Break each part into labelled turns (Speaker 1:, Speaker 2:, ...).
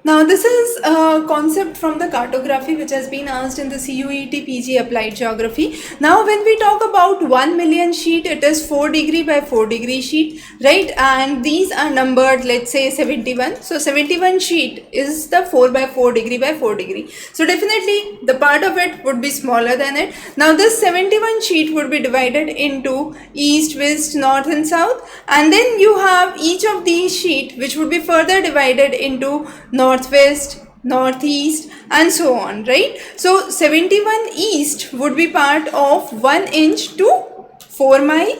Speaker 1: Now, this is a concept from the cartography which has been asked in the CUET PG Applied Geography. Now, when we talk about 1 million sheet, it is 4 degree by 4 degree sheet, right? And these are numbered, let's say 71. So, 71 sheet is the 4 by 4 degree by 4 degree. So, definitely the part of it would be smaller than it. Now, this 71 sheet would be divided into east, west, north and south. And then you have each of these sheet which would be further divided into northwest, northeast and so on, right? So 71 east would be part of 1 inch to 4 mile,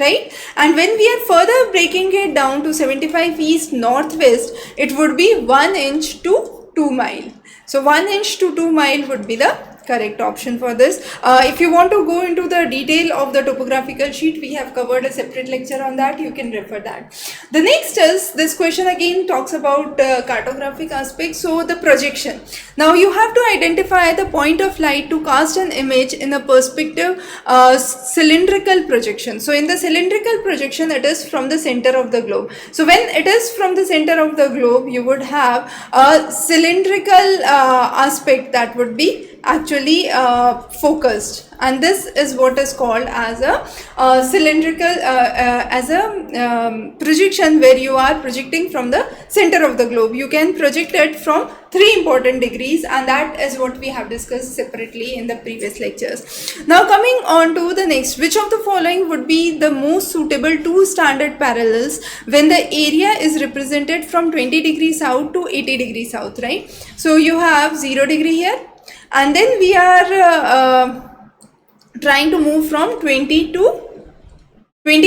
Speaker 1: right? And when we are further breaking it down to 75 east northwest, it would be 1 inch to 2 mile. So 1 inch to 2 mile would be the correct option for this. If you want to go into the detail of the topographical sheet, we have covered a separate lecture on that. You can refer that. The next is, this question again talks about cartographic aspects. So the projection. Now you have to identify the point of light to cast an image in a perspective cylindrical projection. So in the cylindrical projection, it is from the center of the globe. So when it is from the center of the globe, you would have a cylindrical aspect that would be actually focused, and this is what is called as a cylindrical projection, where you are projecting from the center of the globe. You can project it from 3 important degrees, and that is what we have discussed separately in the previous lectures. Now coming on to the next, which of the following would be the most suitable two standard parallels when the area is represented from 20 degrees south to 80 degrees south, right? So you have 0 degree here, and then we are trying to move from 20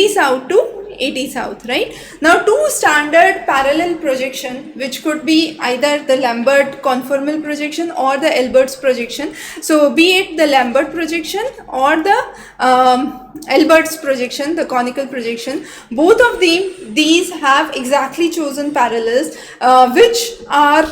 Speaker 1: south to 80 south, right? Now two standard parallel projection, which could be either the Lambert conformal projection or the Elbert's projection. So be it the Lambert projection or the Elbert's projection, the conical projection, both of these have exactly chosen parallels which are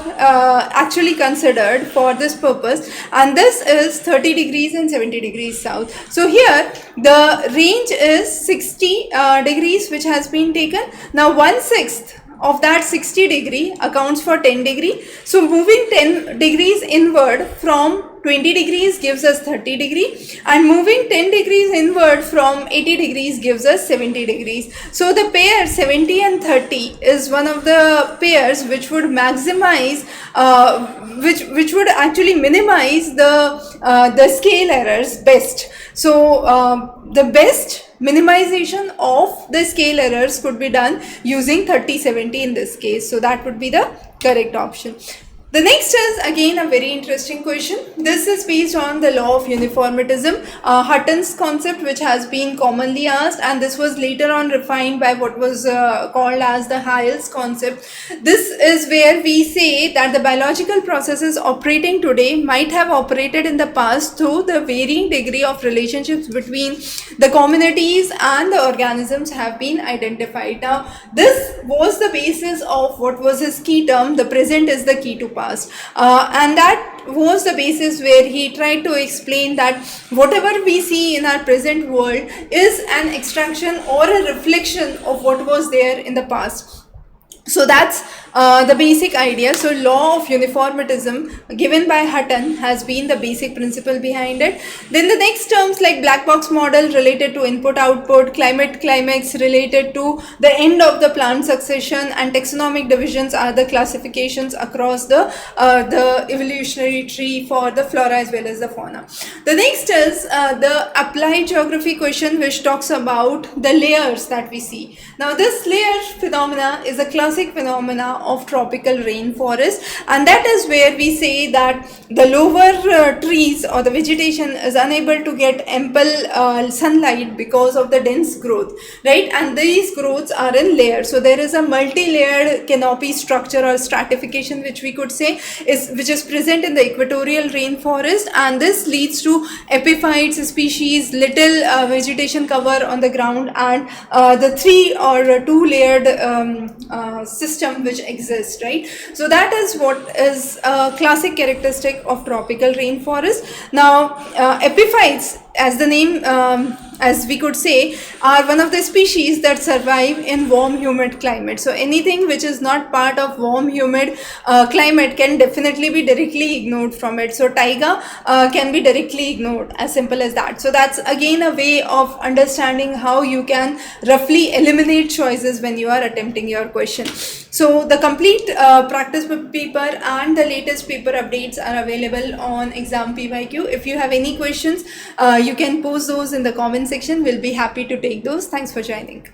Speaker 1: actually considered for this purpose, and this is 30 degrees and 70 degrees south. So here the range is 60 degrees which has been taken. Now 1/6 of that 60 degree accounts for 10 degree. So moving 10 degrees inward from 20 degrees gives us 30 degree, and moving 10 degrees inward from 80 degrees gives us 70 degrees. So the pair 70 and 30 is one of the pairs which would maximize which would actually minimize the scale errors best. So the best minimization of the scale errors could be done using 30/70 in this case. So that would be the correct option. The next is again a very interesting question. This is based on the law of uniformitism, Hutton's concept, which has been commonly asked, and this was later on refined by what was called as the Hall's concept. This is where we say that the biological processes operating today might have operated in the past through the varying degree of relationships between the communities and the organisms have been identified. Now, this was the basis of what was his key term, the present is the key to past. And that was the basis where he tried to explain that whatever we see in our present world is an extraction or a reflection of what was there in the past. So that's the basic idea. So law of uniformitism given by Hutton has been the basic principle behind it. Then the next terms like black box model related to input output, climate climax related to the end of the plant succession, and taxonomic divisions are the classifications across the evolutionary tree for the flora as well as the fauna. The next is the applied geography question, which talks about the layers that we see. Now this layer phenomena is a classic phenomena of tropical rainforest, and that is where we say that the lower trees or the vegetation is unable to get ample sunlight because of the dense growth, right? And these growths are in layers. So there is a multi-layered canopy structure or stratification, which we could say which is present in the equatorial rainforest, and this leads to epiphytes species, little vegetation cover on the ground, and the 3 or 2 layered system which exists, right? So that is what is a classic characteristic of tropical rainforest. Now epiphytes, as the name as we could say, are one of the species that survive in warm humid climate. So anything which is not part of warm humid climate can definitely be directly ignored from it. So taiga can be directly ignored, as simple as that. So that's again a way of understanding how you can roughly eliminate choices when you are attempting your question. So the complete practice paper and the latest paper updates are available on Exam PYQ. If you have any questions, you can post those in the comment section. We'll be happy to take those. Thanks for joining.